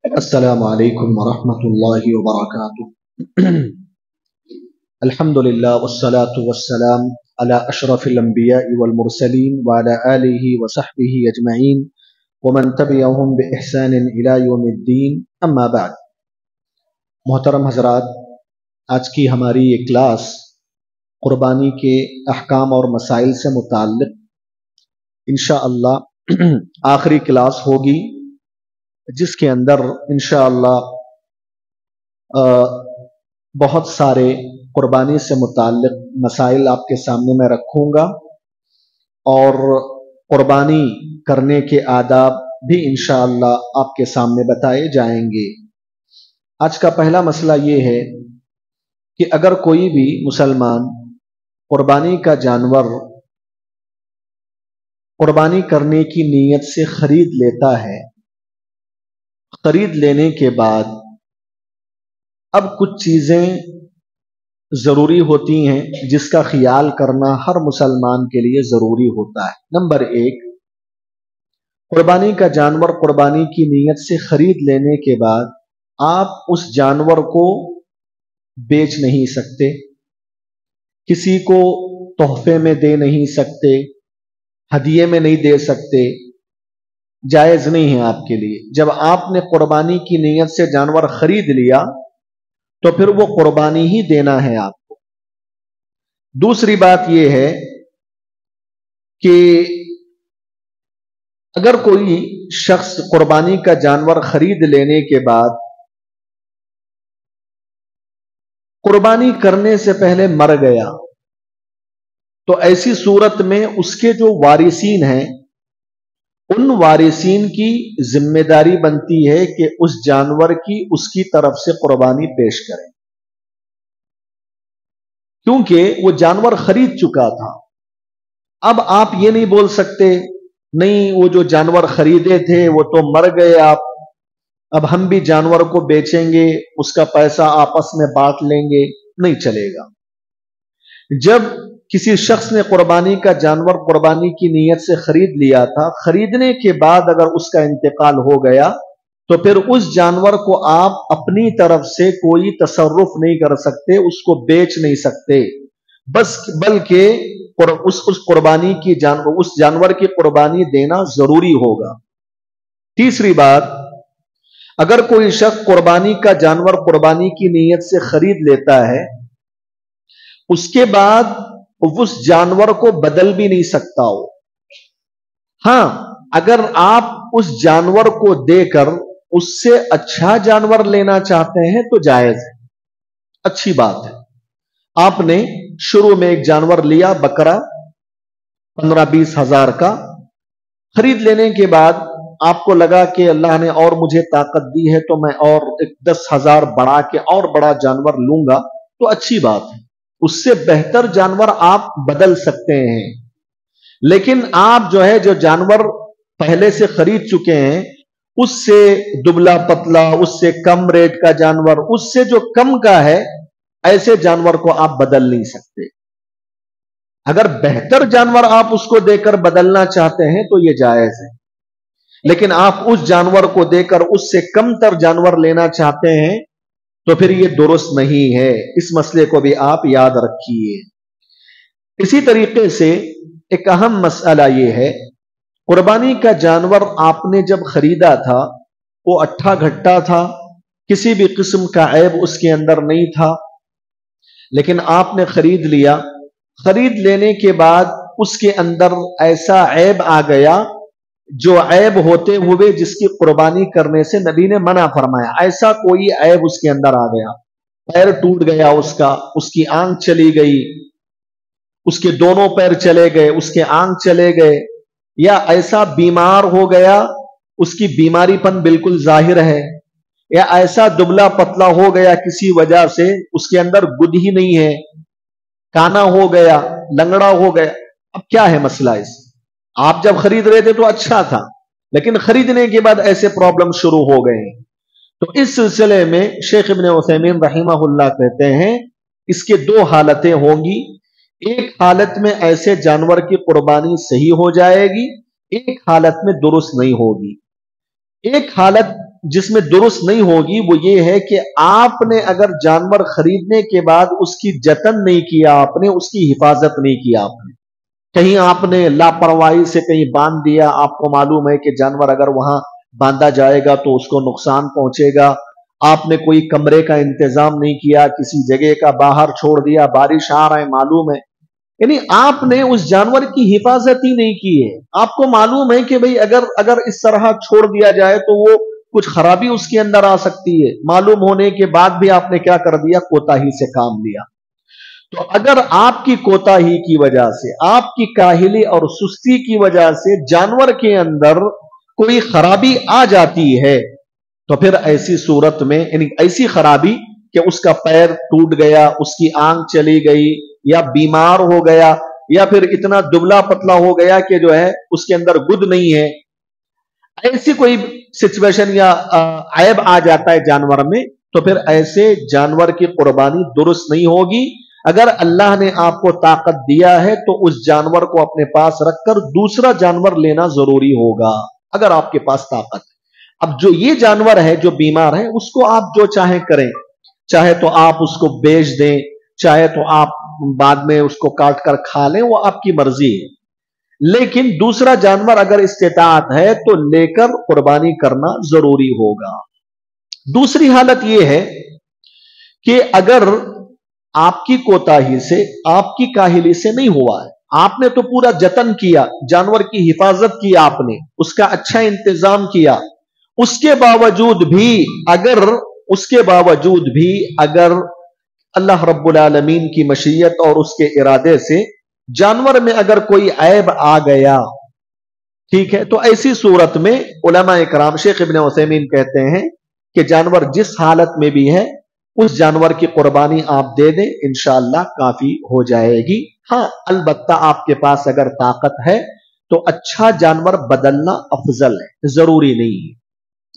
السلام علیکم ورحمۃ اللہ وبرکاتہ۔ الحمدللہ والصلاة والسلام علی اشرف الانبیاء والمرسلین وعلی آلہ وصحبہ اجمعین ومن تبعہم بإحسان الی یوم الدین، اما بعد۔ محترم حضرات، آج کی ہماری یہ کلاس قربانی کے احکام اور مسائل سے متعلق انشاءاللہ آخری کلاس ہوگی، جس کے اندر انشاءاللہ بہت سارے قربانی سے متعلق مسائل آپ کے سامنے میں رکھوں گا، اور قربانی کرنے کے آداب بھی انشاءاللہ آپ کے سامنے بتائے جائیں گے۔ آج کا پہلا مسئلہ یہ ہے کہ اگر کوئی بھی مسلمان قربانی کا جانور قربانی کرنے کی نیت سے خرید لیتا ہے، خرید لینے کے بعد اب کچھ چیزیں ضروری ہوتی ہیں جس کا خیال کرنا ہر مسلمان کے لیے ضروری ہوتا ہے۔ نمبر ایک، قربانی کا جانور قربانی کی نیت سے خرید لینے کے بعد آپ اس جانور کو بیچ نہیں سکتے، کسی کو تحفے میں دے نہیں سکتے، ہدیے میں نہیں دے سکتے، جائز نہیں ہے آپ کے لیے۔ جب آپ نے قربانی کی نیت سے جانور خرید لیا تو پھر وہ قربانی ہی دینا ہے آپ کو۔ دوسری بات یہ ہے کہ اگر کوئی شخص قربانی کا جانور خرید لینے کے بعد قربانی کرنے سے پہلے مر گیا، تو ایسی صورت میں اس کے جو وارثین ہیں، ان وارثین کی ذمہ داری بنتی ہے کہ اس جانور کی اس کی طرف سے قربانی پیش کریں، کیونکہ وہ جانور خرید چکا تھا۔ اب آپ یہ نہیں بول سکتے نہیں وہ جو جانور خریدے تھے وہ تو مر گئے، اب ہم بھی جانور کو بیچیں گے، اس کا پیسہ آپس میں بانٹ لیں گے، نہیں چلے گا۔ جب کسی شخص نے قربانی کا جانور قربانی کی نیت سے خرید لیا تھا، خریدنے کے بعد اگر اس کا انتقال ہو گیا تو پھر اس جانور کو آپ اپنی طرف سے کوئی تصرف نہیں کر سکتے، اس کو بیچ نہیں سکتے، بلکہ اس قربانی کی اس جانور کی قربانی دینا ضروری ہوگا۔ تیسری بات، اگر کوئی شخص قربانی کا جانور قربانی کی نیت سے خرید لیتا ہے، اس کے بعد اس جانور کو بدل بھی نہیں سکتا ہو۔ ہاں، اگر آپ اس جانور کو دے کر اس سے اچھا جانور لینا چاہتے ہیں تو جائز ہے، اچھی بات ہے۔ آپ نے شروع میں ایک جانور لیا، بکرا 15-20 ہزار کا، خرید لینے کے بعد آپ کو لگا کہ اللہ نے اور مجھے طاقت دی ہے تو میں اور 10,000 بڑھا کے اور بڑا جانور لوں گا، تو اچھی بات ہے، اس سے بہتر جانور آپ بدل سکتے ہیں۔ لیکن آپ جو جانور پہلے سے خرید چکے ہیں، اس سے دبلا پتلا، اس سے کم ریٹ کا جانور، اس سے جو کم کا ہے، ایسے جانور کو آپ بدل نہیں سکتے۔ اگر بہتر جانور آپ اس کو دے کر بدلنا چاہتے ہیں تو یہ جائز ہے، لیکن آپ اس جانور کو دے کر اس سے کم تر جانور لینا چاہتے ہیں تو پھر یہ درست نہیں ہے۔ اس مسئلے کو بھی آپ یاد رکھیے۔ اسی طریقے سے ایک اہم مسئلہ یہ ہے، قربانی کا جانور آپ نے جب خریدا تھا وہ اٹھا گھٹا تھا، کسی بھی قسم کا عیب اس کے اندر نہیں تھا، لیکن آپ نے خرید لیا، خرید لینے کے بعد اس کے اندر ایسا عیب آ گیا جو عیب ہوتے ہوئے جس کی قربانی کرنے سے نبی نے منع فرمایا، ایسا کوئی عیب اس کے اندر آ گیا، پیر ٹوٹ گیا اس کی آنکھ چلی گئی، اس کے دونوں پیر چلے گئے، اس کے آنکھ چلے گئے، یا ایسا بیمار ہو گیا، اس کی بیماری پن بالکل ظاہر ہے، یا ایسا دبلا پتلا ہو گیا کسی وجہ سے اس کے اندر گد ہی نہیں ہے، کانا ہو گیا، لنگڑا ہو گیا۔ اب کیا ہے مسئلہ اس؟ آپ جب خرید رہے تھے تو اچھا تھا، لیکن خریدنے کے بعد ایسے پرابلم شروع ہو گئے ہیں۔ تو اس سلسلے میں شیخ ابن عثیمین رحمہ اللہ کہتے ہیں اس کے دو حالتیں ہوں گی، ایک حالت میں ایسے جانور کی قربانی صحیح ہو جائے گی، ایک حالت میں درست نہیں ہوگی۔ ایک حالت جس میں درست نہیں ہوگی وہ یہ ہے کہ آپ نے اگر جانور خریدنے کے بعد اس کی جتن نہیں کیا، آپ نے اس کی حفاظت نہیں کیا، آپ نے کہیں آپ نے لاپرواہی سے کہیں باندھ دیا، آپ کو معلوم ہے کہ جانور اگر وہاں باندھا جائے گا تو اس کو نقصان پہنچے گا، آپ نے کوئی کمرے کا انتظام نہیں کیا، کسی جگہ کا باہر چھوڑ دیا، بارش آ رہا ہے معلوم ہے، یعنی آپ نے اس جانور کی حفاظت ہی نہیں کی ہے، آپ کو معلوم ہے کہ بھئی اگر اس طرح چھوڑ دیا جائے تو وہ کچھ خرابی اس کے اندر آ سکتی ہے، معلوم ہونے کے بعد بھی آپ نے کیا کر دیا، کوتاہی سے کام لیا۔ تو اگر آپ کی کوتاہی کی وجہ سے، آپ کی کاہلی اور سستی کی وجہ سے جانور کے اندر کوئی خرابی آ جاتی ہے تو پھر ایسی صورت میں، یعنی ایسی خرابی کہ اس کا پیر ٹوٹ گیا، اس کی آنکھ چلی گئی، یا بیمار ہو گیا، یا پھر اتنا دبلا پتلا ہو گیا کہ جو ہے اس کے اندر گد نہیں ہے، ایسی کوئی سچویشن یا عیب آ جاتا ہے جانور میں، تو پھر ایسے جانور کی قربانی درست نہیں ہوگی۔ اگر اللہ نے آپ کو طاقت دیا ہے تو اس جانور کو اپنے پاس رکھ کر دوسرا جانور لینا ضروری ہوگا، اگر آپ کے پاس طاقت ہے۔ اب جو یہ جانور ہے جو بیمار ہے، اس کو آپ جو چاہیں کریں، چاہے تو آپ اس کو بیچ دیں، چاہے تو آپ بعد میں اس کو کاٹ کر کھا لیں، وہ آپ کی مرضی ہے، لیکن دوسرا جانور اگر استطاعت ہے تو لے کر قربانی کرنا ضروری ہوگا۔ دوسری حالت یہ ہے کہ اگر آپ کی کوتاہی سے، آپ کی کاہلی سے نہیں ہوا ہے، آپ نے تو پورا جتن کیا، جانور کی حفاظت کی، آپ نے اس کا اچھا انتظام کیا، اس کے باوجود بھی اگر اللہ رب العالمین کی مشیت اور اس کے ارادے سے جانور میں اگر کوئی عیب آ گیا، ٹھیک ہے، تو ایسی صورت میں علماء اکرام، شیخ ابن عثیمین کہتے ہیں کہ جانور جس حالت میں بھی ہے اس جانور کی قربانی آپ دے دیں، انشاءاللہ کافی ہو جائے گی۔ ہاں البتہ آپ کے پاس اگر طاقت ہے تو اچھا جانور بدلنا افضل ہے، ضروری نہیں ہے،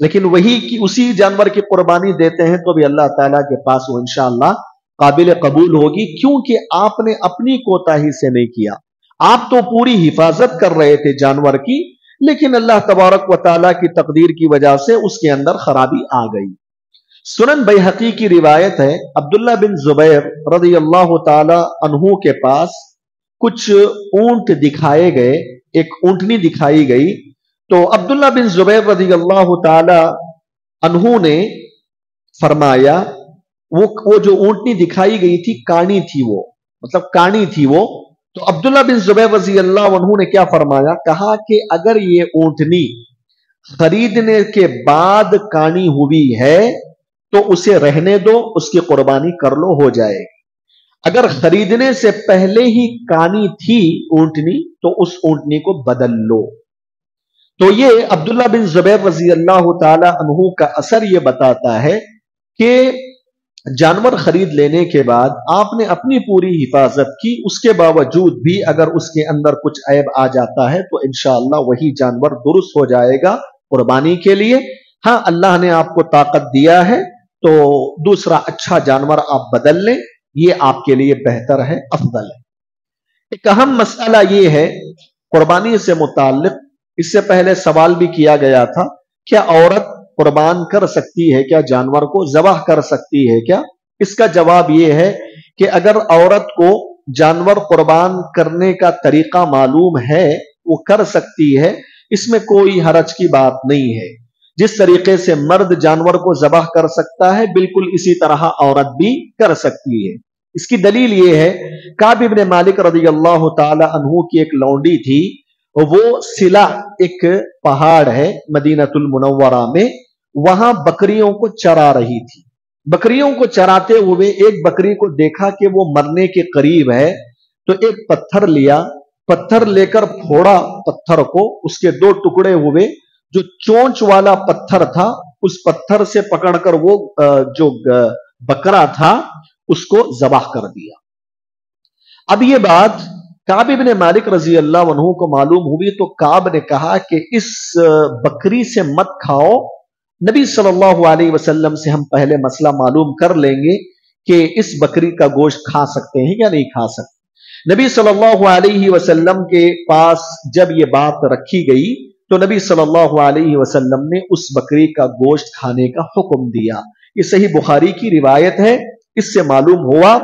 لیکن وہی کی اسی جانور کی قربانی دیتے ہیں تو بھی اللہ تعالیٰ کے پاس وہ انشاءاللہ قابل قبول ہوگی، کیونکہ آپ نے اپنی کوتاہی سے نہیں کیا، آپ تو پوری حفاظت کر رہے تھے جانور کی، لیکن اللہ تبارک و تعالیٰ کی تقدیر کی وجہ سے اس کے اندر خرابی آ گئی۔ سنن بیہقی کی روایت ہے، عبداللہ بن زبیر رضی اللہ تعالی عنہ کے پاس کچھ اونٹ دکھائے گئے، ایک اونٹنی دکھائی گئی، تو عبداللہ بن زبیر رضی اللہ تعالی عنہ نے فرمایا، وہ جو اونٹنی دکھائی گئی تھی کانی تھی، وہ مطلب کانی تھی وہ، تو عبداللہ بن زبیر رضی اللہ عنہ نے کیا فرمایا، کہا کہ اگر یہ اونٹنی خریدنے کے بعد کانی ہوئی ہے تو اسے رہنے دو، اس کی قربانی کر لو، ہو جائے گی۔ اگر خریدنے سے پہلے ہی کانی تھی اونٹنی تو اس اونٹنی کو بدل لو۔ تو یہ عبداللہ بن زبیر رضی اللہ تعالی عنہ کا اثر یہ بتاتا ہے کہ جانور خرید لینے کے بعد آپ نے اپنی پوری حفاظت کی، اس کے باوجود بھی اگر اس کے اندر کچھ عیب آ جاتا ہے تو انشاءاللہ وہی جانور درست ہو جائے گا قربانی کے لیے۔ ہاں اللہ نے آپ کو طاقت دیا ہے تو دوسرا اچھا جانور آپ بدل لیں، یہ آپ کے لیے بہتر ہے، افضل ہے۔ ایک اہم مسئلہ یہ ہے قربانی سے متعلق، اس سے پہلے سوال بھی کیا گیا تھا، کیا عورت قربان کر سکتی ہے، کیا جانور کو ذبح کر سکتی ہے کیا؟ اس کا جواب یہ ہے کہ اگر عورت کو جانور قربان کرنے کا طریقہ معلوم ہے وہ کر سکتی ہے، اس میں کوئی حرج کی بات نہیں ہے۔ جس طریقے سے مرد جانور کو ذبح کر سکتا ہے بالکل اسی طرح عورت بھی کر سکتی ہے۔ اس کی دلیل یہ ہے، کعب بن مالک رضی اللہ تعالی عنہ کی ایک لونڈی تھی، وہ سلا ایک پہاڑ ہے مدینہ المنورہ میں، وہاں بکریوں کو چرا رہی تھی۔ بکریوں کو چراتے ہوئے ایک بکری کو دیکھا کہ وہ مرنے کے قریب ہے، تو ایک پتھر لیا، پتھر لے کر پھوڑا پتھر کو، اس کے دو ٹکڑے ہوئے، جو چونچ والا پتھر تھا اس پتھر سے پکڑ کر وہ جو بکرا تھا اس کو ذبح کر دیا۔ اب یہ بات کعب بن مالک رضی اللہ عنہ کو معلوم ہوئی تو کعب نے کہا کہ اس بکری سے مت کھاؤ، نبی صلی اللہ علیہ وسلم سے ہم پہلے مسئلہ معلوم کر لیں گے کہ اس بکری کا گوشت کھا سکتے ہیں یا نہیں کھا سکتے۔ نبی صلی اللہ علیہ وسلم کے پاس جب یہ بات رکھی گئی तो नबी सल्लल्लाहु अलैहि वसल्लम ने उस बकरी का गोश्त खाने का हुक्म दिया। ये सही बुखारी की रिवायत है। इससे मालूम हुआ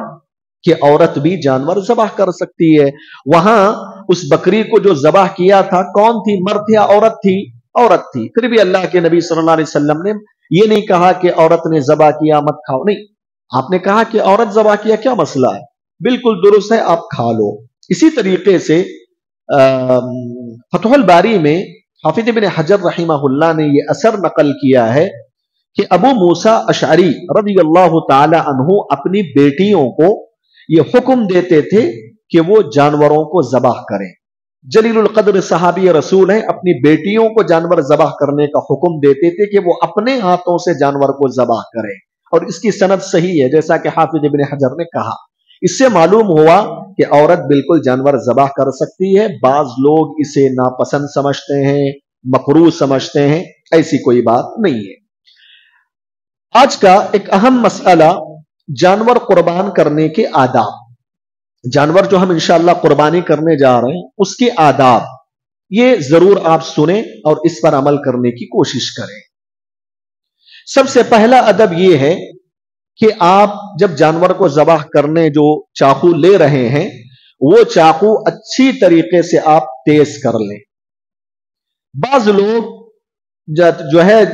कि औरत भी जानवर ज़बाह कर सकती है। वहां उस बकरी को जो ज़बाह किया था कौन थी, मर्द या औरत थी? औरत थी। फिर भी अल्लाह के नबी सल्लल्लाहु अलैहि वसल्लम ने ये नहीं कहा कि औरत ने ज़बाह किया मत खाओ, नहीं, आपने कहा कि औरत ज़बाह किया, क्या मसला है, बिल्कुल दुरुस्त है, आप खा लो। इसी तरीके से फतहुल बारी में हाफिज इब्न हजर रहिमहुल्लाह ने यह असर नकल किया है कि अबू मूसा अशअरी रज़ियल्लाहु ताला अन्हु अपनी बेटियों को यह हुक्म देते थे कि वो जानवरों को ज़बाह करें। जलीलुल कद्र सहाबी रसूल हैं, अपनी बेटियों को जानवर ज़बाह करने का हुक्म देते थे कि वो अपने हाथों से जानवर को ज़बाह करें, और इसकी सनद सही है जैसा कि हाफिज इब्न हजर ने कहा। इससे मालूम हुआ कि औरत बिल्कुल जानवर ज़बाह कर सकती है। बाज लोग इसे नापसंद समझते हैं, मकरूह समझते हैं, ऐसी कोई बात नहीं है। आज का एक अहम मसला जानवर कुर्बान करने के आदाब। जानवर जो हम इंशाअल्लाह कुर्बानी करने जा रहे हैं उसके आदाब, ये जरूर आप सुने और इस पर अमल करने की कोशिश करें। सबसे पहला अदब यह है कि आप जब जानवर को ज़बाह करने जो चाकू ले रहे हैं वो चाकू अच्छी तरीके से आप तेज कर लें। बाज लोग जो है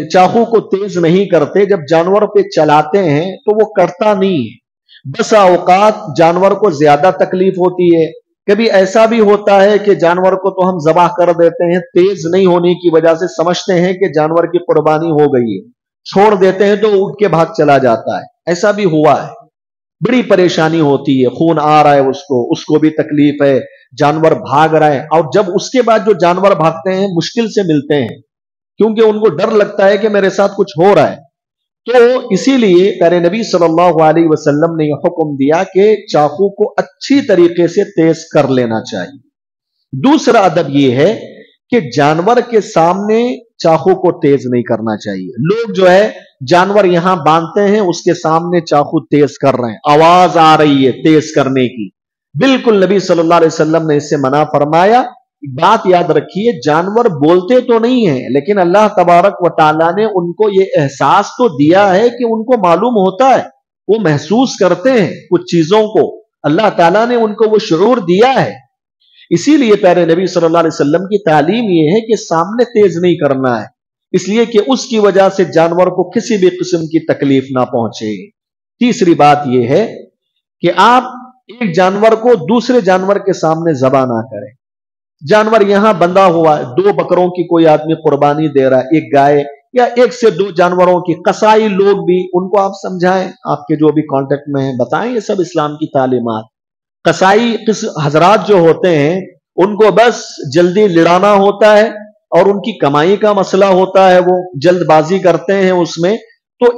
चाकू को तेज नहीं करते, जब जानवर पे चलाते हैं तो वो कटता नहीं है। बसा औकात जानवर को ज्यादा तकलीफ होती है। कभी ऐसा भी होता है कि जानवर को तो हम ज़बाह कर देते हैं, तेज नहीं होने की वजह से समझते हैं कि जानवर की कुर्बानी हो गई है, छोड़ देते हैं तो उठ के भाग चला जाता है। ऐसा भी हुआ है, बड़ी परेशानी होती है, खून आ रहा है उसको भी तकलीफ है, जानवर भाग रहा है, और जब उसके बाद जो जानवर भागते हैं मुश्किल से मिलते हैं क्योंकि उनको डर लगता है कि मेरे साथ कुछ हो रहा है। तो इसीलिए प्यारे नबी सल्लल्लाहु अलैहि वसल्लम ने यह हुक्म दिया कि चाकू को अच्छी तरीके से तेज कर लेना चाहिए। दूसरा अदब यह है कि जानवर के सामने चाकू को तेज नहीं करना चाहिए। लोग जो है जानवर यहां बांधते हैं, उसके सामने चाकू तेज कर रहे हैं, आवाज आ रही है तेज करने की, बिल्कुल नबी सल्लल्लाहु अलैहि वसल्लम ने इससे मना फरमाया। बात याद रखिए, जानवर बोलते तो नहीं है लेकिन अल्लाह तबारक व तआला ने उनको ये एहसास तो दिया है कि उनको मालूम होता है, वो महसूस करते हैं कुछ चीजों को, अल्लाह ताला ने उनको वो शुरूर दिया है। इसीलिए प्यारे नबी सल्लल्लाहु अलैहि वसल्लम की तालीम यह है कि सामने तेज नहीं करना है, इसलिए कि उसकी वजह से जानवर को किसी भी किस्म की तकलीफ ना पहुंचे। तीसरी बात यह है कि आप एक जानवर को दूसरे जानवर के सामने ज़बाह ना करें। जानवर यहां बंधा हुआ है, 2 बकरों की कोई आदमी कुर्बानी दे रहा है, एक गाय या 1 से 2 जानवरों की, कसाई लोग भी, उनको आप समझाएं, आपके जो भी कांटेक्ट में हैं बताएं, ये सब इस्लाम की तालीमात। कसाई हजरात जो होते हैं उनको बस जल्दी लिड़ाना होता है और उनकी कमाई का मसला होता है, वो जल्दबाजी करते हैं उसमें, तो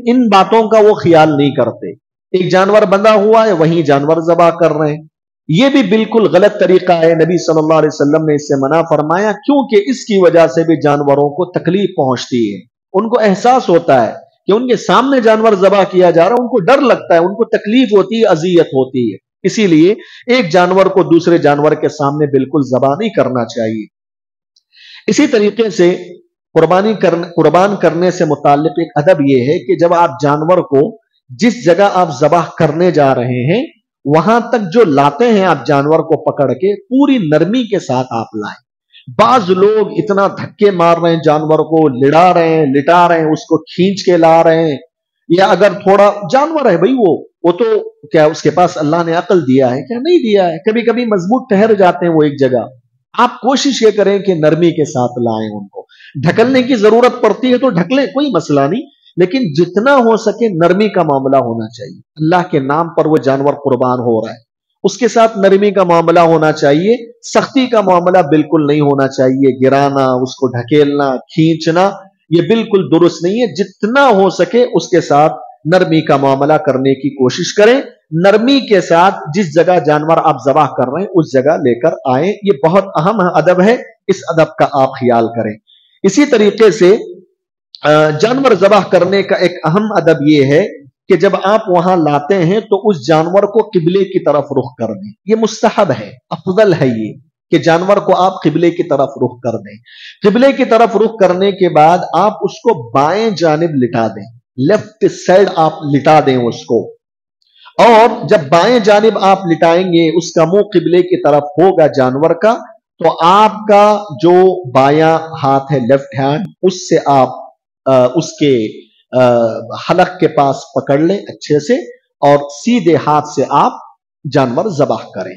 इन बातों का वो ख्याल नहीं करते। एक जानवर बंधा हुआ है, वहीं जानवर ज़बाह कर रहे हैं, ये भी बिल्कुल गलत तरीका है। नबी सल्लल्लाहु अलैहि वसल्लम ने इससे मना फरमाया, क्योंकि इसकी वजह से भी जानवरों को तकलीफ पहुंचती है। उनको एहसास होता है कि उनके सामने जानवर ज़बाह किया जा रहा है, उनको डर लगता है, उनको तकलीफ होती है, अजियत होती है। इसीलिए एक जानवर को दूसरे जानवर के सामने बिल्कुल ज़बाह नहीं करना चाहिए। इसी तरीके से कुर्बान करने से मुताल्लिक एक अदब यह है कि जब आप जानवर को जिस जगह आप ज़बाह करने जा रहे हैं वहां तक जो लाते हैं आप जानवर को पकड़ के, पूरी नरमी के साथ आप लाएं। बाज लोग इतना धक्के मार रहे हैं, जानवर को लिटा रहे हैं, उसको खींच के ला रहे हैं, या अगर थोड़ा जानवर है भाई वो तो क्या उसके पास अल्लाह ने अकल दिया है क्या? नहीं दिया है। कभी कभी मजबूत ठहर जाते हैं वो एक जगह। आप कोशिश ये करें कि नरमी के साथ लाएं, उनको ढकलने की जरूरत पड़ती है तो ढक लें, कोई मसला नहीं, लेकिन जितना हो सके नरमी का मामला होना चाहिए। अल्लाह के नाम पर वो जानवर कुर्बान हो रहा है, उसके साथ नरमी का मामला होना चाहिए, सख्ती का मामला बिल्कुल नहीं होना चाहिए। गिराना, उसको ढकेलना, खींचना, ये बिल्कुल दुरुस्त नहीं है। जितना हो सके उसके साथ नरमी का मामला करने की कोशिश करें। नरमी के साथ जिस जगह जानवर आप ज़बाह कर रहे हैं उस जगह लेकर आए, ये बहुत अहम अदब है, इस अदब का आप ख्याल करें। इसी तरीके से जानवर ज़बाह करने का एक अहम अदब यह है कि जब आप वहां लाते हैं तो उस जानवर को किबले की तरफ रुख कर दें। ये मुस्तहब है, अफजल है ये। کہ جانور کو آپ قبلے کی طرف رخ کر دیں. قبلے کی طرف رخ کرنے کے بعد آپ اس کو بائیں جانب لٹا دیں, لیفٹ سائڈ آپ لٹا دیں اس کو, اور جب بائیں جانب آپ لٹائیں گے, اس کا منہ قبلے کی طرف ہوگا جانور کا, تو آپ کا جو بایاں ہاتھ ہے, لیفٹ ہینڈ, اس سے آپ اس کے حلق کے پاس پکڑ لیں اچھے سے, اور سیدھے ہاتھ سے آپ جانور ذبح کریں.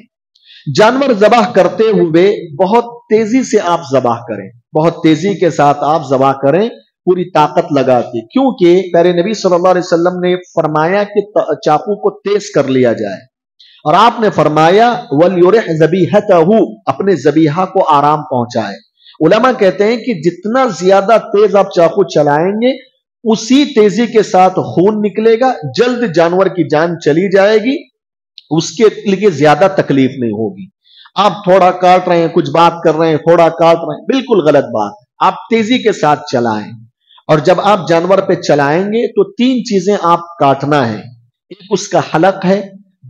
جانور ذبح کرتے ہوئے بہت تیزی سے آپ ذبح کریں, بہت تیزی کے ساتھ آپ ذبح کریں, پوری طاقت لگا کے, کیونکہ پیارے نبی صلی اللہ علیہ وسلم نے فرمایا کہ چاقو کو تیز کر لیا جائے, اور آپ نے فرمایا وَلْيُرِحْ ذَبِيحَتَهُ, اپنے ذبیحہ کو آرام پہنچائے. علماء کہتے ہیں کہ جتنا زیادہ تیز آپ چاقو چلائیں گے اسی تیزی کے ساتھ خون نکلے گا, جلد جانور کی جان چلی جائے گی, اس کے لیے زیادہ تکلیف نہیں ہوگی. آپ تھوڑا کاٹ رہے ہیں, کچھ بات کر رہے ہیں, تھوڑا کاٹ رہے ہیں, بالکل غلط بات. آپ تیزی کے ساتھ چلائیں, اور جب آپ جانور پہ چلائیں گے تو 3 چیزیں آپ کاٹنا ہے. ایک اس کا حلق ہے,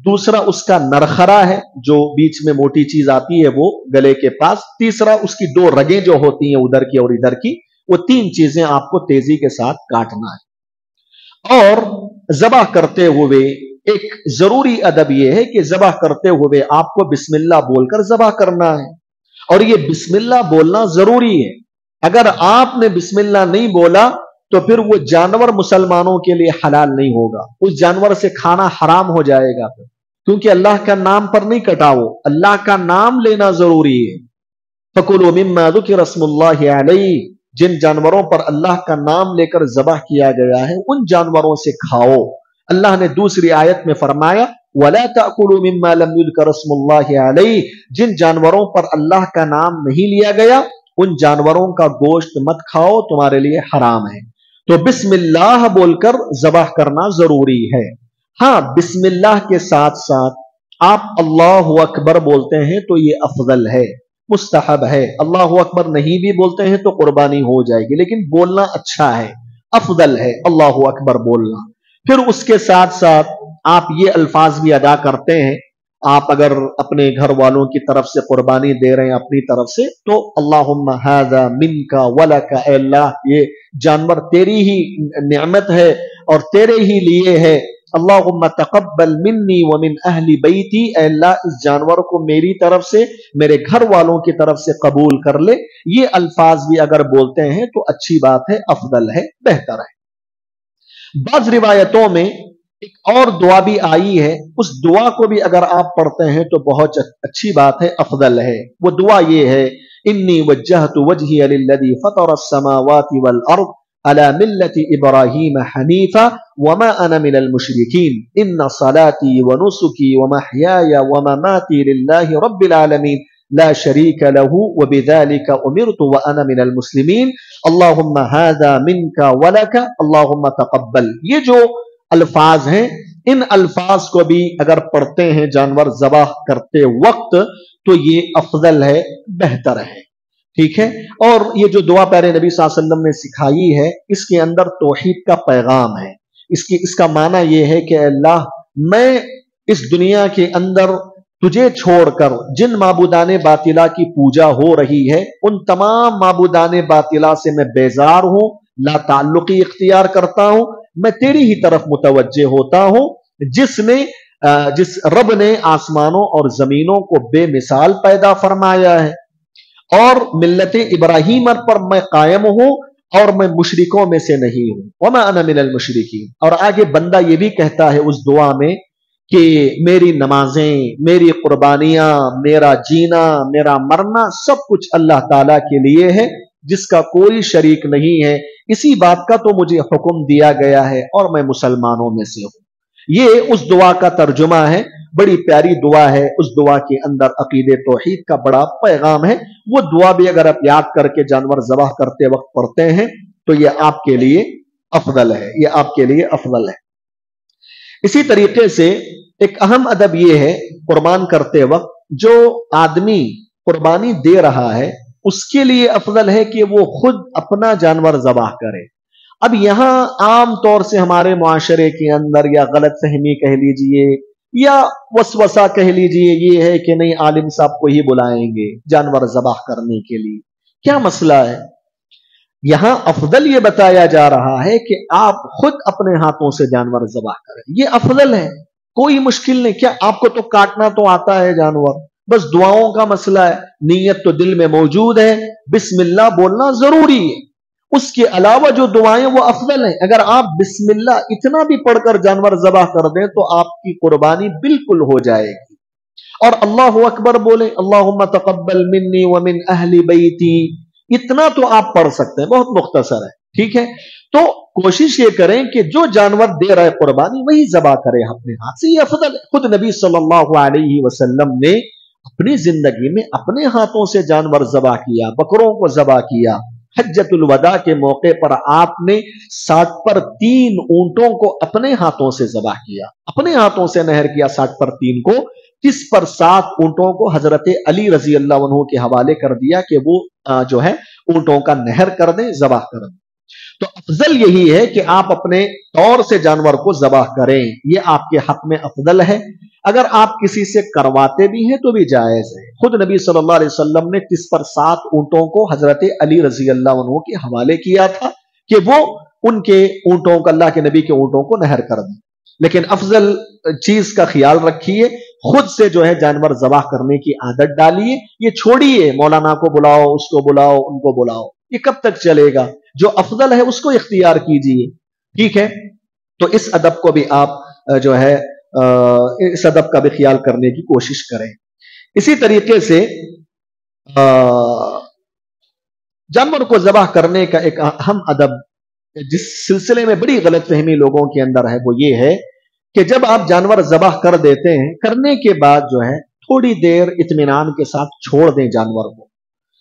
دوسرا اس کا نرخرا ہے جو بیچ میں موٹی چیز آتی ہے وہ گلے کے پاس, تیسرا اس کی 2 رگیں جو ہوتی ہیں ادھر کی اور ادھر کی, وہ 3 چیزیں آپ کو تیزی کے ساتھ کاٹنا ہے. اور ذبح کرتے ہوئے ایک ضروری ادب یہ ہے کہ ذبح کرتے ہوئے آپ کو بسم اللہ بول کر ذبح کرنا ہے, اور یہ بسم اللہ بولنا ضروری ہے. اگر آپ نے بسم اللہ نہیں بولا تو پھر وہ جانور مسلمانوں کے لیے حلال نہیں ہوگا, اس جانور سے کھانا حرام ہو جائے گا, کیونکہ اللہ کا نام پر نہیں کٹا, وہ اللہ کا نام لینا ضروری ہے. فَكُلُوا مِمَّا ذُكِرَ اسْمُ اللَّهِ عَلَيْهِ, جن جانوروں پر اللہ کا نام لے کر ذبح کیا گیا ہے ان جانوروں سے کھاؤ. اللہ نے دوسری آیت میں فرمایا وَلَا تَأْكُلُوا مِمَّا لَمْ يُذْكَرَ اسْمُ اللَّهِ عَلَيْهِ, جن جانوروں پر اللہ کا نام نہیں لیا گیا ان جانوروں کا گوشت مت کھاؤ, تمہارے لیے حرام ہے. تو بسم اللہ بول کر ذبح کرنا ضروری ہے. ہاں, بسم اللہ کے ساتھ ساتھ آپ اللہ اکبر بولتے ہیں تو یہ افضل ہے, مستحب ہے. اللہ اکبر نہیں بھی بولتے ہیں تو قربانی ہو جائے گی, لیکن بولنا اچھا ہے, افضل ہے اللہ اکبر بولنا. پھر اس کے ساتھ ساتھ آپ یہ الفاظ بھی ادا کرتے ہیں. آپ اگر اپنے گھر والوں کی طرف سے قربانی دے رہے ہیں اپنی طرف سے, تو اللہم ھذا منک ولک, اے اللہ یہ جانور تیری ہی نعمت ہے اور تیرے ہی لیے ہے. اللہم تقبل منی ومن اہل بیتی, اے اللہ اس جانور کو میری طرف سے میرے گھر والوں کی طرف سے قبول کر لے. یہ الفاظ بھی اگر بولتے ہیں تو اچھی بات ہے, افضل ہے, بہتر ہے. بعض روایتوں میں ایک اور دعا بھی آئی ہے, اس دعا کو بھی اگر آپ پڑھتے ہیں تو بہت اچھی بات ہے, افضل ہے. وہ دعا یہ ہے انی وجہت وجہی للذی فطر السماوات والارض علی ملت ابراہیم حنیفا وما انا من المشرکین ان صلاتی ونسکی ومحیای ومماتی للہ رب العالمین لا شریک له وبذلك امرت وانا من المسلمین اللہم ھذا منک ولک اللہم تقبل. یہ جو الفاظ ہیں ان الفاظ کو بھی اگر پڑھتے ہیں جانور ذبح کرتے وقت تو یہ افضل ہے, بہتر ہے. ٹھیک ہے. اور یہ جو دعا پیارے نبی صلی اللہ علیہ وسلم نے سکھائی ہے اس کے اندر توحید کا پیغام ہے. اس کا معنی یہ ہے کہ اللہ میں اس دنیا کے اندر تجھے چھوڑ کر جن معبودان باطلہ کی پوجا ہو رہی ہے ان تمام معبودان باطلہ سے میں بیزار ہوں, لا تعلقی اختیار کرتا ہوں, میں تیری ہی طرف متوجہ ہوتا ہوں جس رب نے آسمانوں اور زمینوں کو بے مثال پیدا فرمایا ہے, اور ملت ابراہیم پر میں قائم ہوں اور میں مشرکوں میں سے نہیں ہوں. وما انا من المشرکین. اور آگے بندہ یہ بھی کہتا ہے اس دعا میں کہ میری نمازیں, میری قربانیاں, میرا جینا, میرا مرنا سب کچھ اللہ تعالیٰ کے لیے ہے جس کا کوئی شریک نہیں ہے. اسی بات کا تو مجھے حکم دیا گیا ہے اور میں مسلمانوں میں سے ہوں. یہ اس دعا کا ترجمہ ہے, بڑی پیاری دعا ہے. اس دعا کے اندر عقید توحید کا بڑا پیغام ہے. وہ دعا بھی اگر آپ یاد کر کے جانور ذبح کرتے وقت پڑھتے ہیں تو یہ آپ کے لیے افضل ہے, یہ آپ کے لیے افضل ہے. اسی طریقے سے ایک اہم ادب یہ ہے قربان کرتے وقت جو آدمی قربانی دے رہا ہے اس کے لیے افضل ہے کہ وہ خود اپنا جانور ذبح کرے. اب یہاں عام طور سے ہمارے معاشرے کے اندر یا غلط فہمی کہہ لیجئے या वसवसा कह लीजिए ये है कि नहीं आलिम साहब को ही बुलाएंगे जानवर ज़बाह करने के लिए, क्या मसला है? यहां अफजल ये बताया जा रहा है कि आप खुद अपने हाथों से जानवर ज़बाह करें, ये अफजल है, कोई मुश्किल नहीं। क्या आपको तो काटना तो आता है जानवर, बस दुआओं का मसला है, नीयत तो दिल में मौजूद है, बिस्मिल्लाह बोलना जरूरी है, उसके अलावा जो दुआएं वो अफजल हैं। अगर आप बिस्मिल्लाह इतना भी पढ़कर जानवर ज़बाह कर दें तो आपकी कुर्बानी बिल्कुल हो जाएगी। और अल्लाहु अकबर बोले, अल्लाहुम्मा तक़ब्बल मिन्नी व मिन अहली बैती, इतना तो आप पढ़ सकते हैं, बहुत मुख्तसर है, ठीक है। तो कोशिश ये करें कि जो जानवर दे रहे कुर्बानी वही ज़बाह करें अपने हाथ से, ये अफजल है। खुद नबी सल्लल्लाहु अलैहि वसल्लम ने अपनी जिंदगी में अपने हाथों से जानवर ज़बाह किया, बकरों को ज़बाह किया। हज्जतुल वदा के मौके पर आपने 60 पर 3 ऊंटों को अपने हाथों से ज़बाह किया, अपने हाथों से नहर किया 60 पर 3 को, 30 पर 7 ऊंटों को हजरत अली रजी अल्लाह अन्हु के हवाले कर दिया कि वो जो है ऊंटों का नहर कर दें, ज़बाह कर दें। तो अफजल यही है कि आप अपने तौर से जानवर को ज़बाह करें, ये आपके हक में अफजल है। अगर आप किसी से करवाते भी हैं तो भी जायज है। खुद नबी सल्लल्लाहु अलैहि वसल्लम ने 30 पर 7 ऊंटों को हजरत अली रजी अल्लाह अन्हु के हवाले किया था कि वो उनके ऊंटों को, अल्लाह के नबी के ऊंटों को नहर कर दें। लेकिन अफजल चीज का ख्याल रखिए, खुद से जो है जानवर ज़बाह करने की आदत डालिए, ये छोड़िए मौलाना को बुलाओ, उसको बुलाओ, उनको बुलाओ, ये कब तक चलेगा? जो अफजल है उसको इख्तियार कीजिए, ठीक है। तो इस अदब को भी आप जो है इस अदब का भी ख्याल करने की कोशिश करें। इसी तरीके से जानवर को ज़बाह करने का एक अहम अदब जिस सिलसिले में बड़ी गलतफहमी लोगों के अंदर है वो ये है कि जब आप जानवर ज़बाह कर देते हैं, करने के बाद जो है थोड़ी देर इत्मीनान के साथ छोड़ दें जानवर को।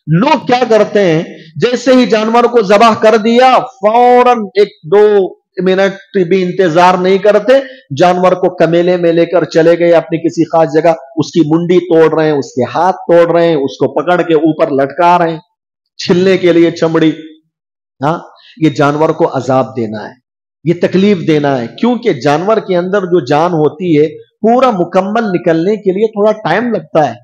लोग क्या करते हैं, जैसे ही जानवर को ज़बाह कर दिया फौरन 1-2 मिनट भी इंतजार नहीं करते, जानवर को कमेले में लेकर चले गए अपनी किसी खास जगह, उसकी मुंडी तोड़ रहे हैं, उसके हाथ तोड़ रहे हैं, उसको पकड़ के ऊपर लटका रहे हैं छिलने के लिए चमड़ी। हाँ, ये जानवर को अजाब देना है, ये तकलीफ देना है, क्योंकि जानवर के अंदर जो जान होती है पूरा मुकम्मल निकलने के लिए थोड़ा टाइम लगता है।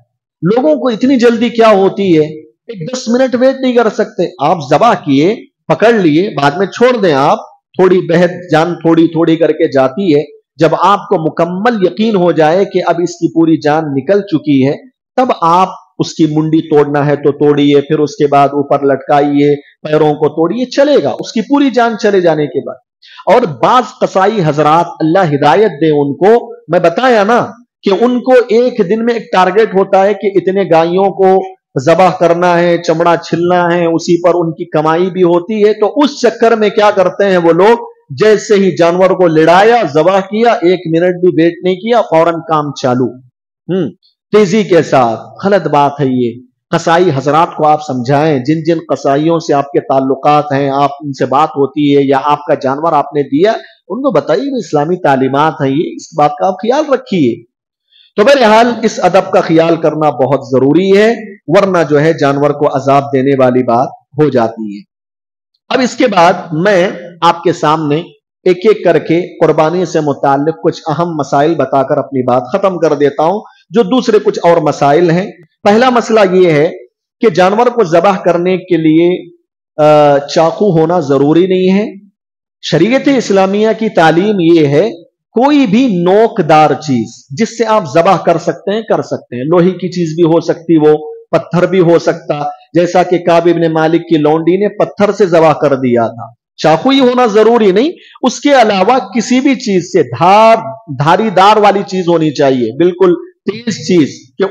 लोगों को इतनी जल्दी क्या होती है, एक 10 मिनट वेट नहीं कर सकते। आप ज़बाह किए, पकड़ लिए, बाद में छोड़ दें आप, थोड़ी बेहद जान थोड़ी थोड़ी करके जाती है। जब आपको मुकम्मल यकीन हो जाए कि अब इसकी पूरी जान निकल चुकी है, तब आप उसकी मुंडी तोड़ना है तो तोड़िए, फिर उसके बाद ऊपर लटकाइए, पैरों को तोड़िए, चलेगा उसकी पूरी जान चले जाने के बाद। और बाज कसाई हजरात, अल्लाह हिदायत दे उनको, मैं बताया ना कि उनको एक दिन में एक टारगेट होता है कि इतने गायों को ज़बाह करना है, चमड़ा छिलना है, उसी पर उनकी कमाई भी होती है। तो उस चक्कर में क्या करते हैं वो लोग, जैसे ही जानवर को लिड़ाया, ज़बाह किया, 1 मिनट भी वेट नहीं किया, फौरन काम चालू, तेजी के साथ। गलत बात है ये। कसाई हजरात को आप समझाएं, जिन जिन कसाईयों से आपके ताल्लुकात हैं, आप उनसे बात होती है या आपका जानवर आपने दिया, उनको बताइए इस्लामी तालीमात है ये, इस बात का आप ख्याल रखिए। तो बहरहाल इस अदब का ख्याल करना बहुत जरूरी है, वरना जो है जानवर को अजाब देने वाली बात हो जाती है। अब इसके बाद मैं आपके सामने एक एक करके कुर्बानी से मुताल्लिक कुछ अहम मसाइल बताकर अपनी बात खत्म कर देता हूं, जो दूसरे कुछ और मसाइल हैं। पहला मसला यह है कि जानवर को ज़बाह करने के लिए चाकू होना जरूरी नहीं है। शरीयत इस्लामिया की तालीम यह है, कोई भी नोकदार चीज जिससे आप ज़बाह कर सकते हैं कर सकते हैं। लोहे की चीज भी हो सकती, वो पत्थर भी हो सकता, जैसा कि काब इब्न मालिक की लौंडी ने पत्थर से ज़बाह कर दिया था। चाकू ही होना जरूरी नहीं, उसके अलावा किसी भी चीज से धारीदार वाली चीज होनी चाहिए, बिल्कुल तेज चीज कि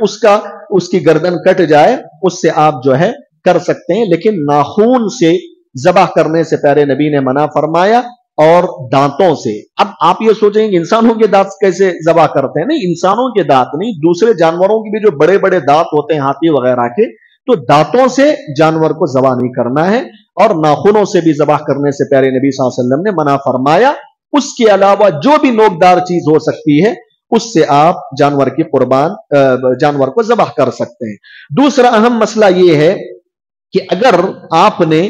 उसकी गर्दन कट जाए, उससे आप जो है कर सकते हैं। लेकिन नाखून से ज़बाह करने से प्यारे नबी ने मना फरमाया, और दांतों से। अब आप ये सोचेंगे इंसानों के दांत कैसे ज़बाह करते हैं, नहीं, इंसानों के दांत नहीं, दूसरे जानवरों के भी जो बड़े बड़े दांत होते हैं हाथी वगैरह के, तो दांतों से जानवर को ज़बाह नहीं करना है, और नाखूनों से भी ज़बाह करने से प्यारे नबी सल्लल्लाहु अलैहि वसल्लम ने मना फरमाया। उसके अलावा जो भी नोकदार चीज हो सकती है उससे आप जानवर को ज़बाह कर सकते हैं। दूसरा अहम मसला यह है कि अगर आपने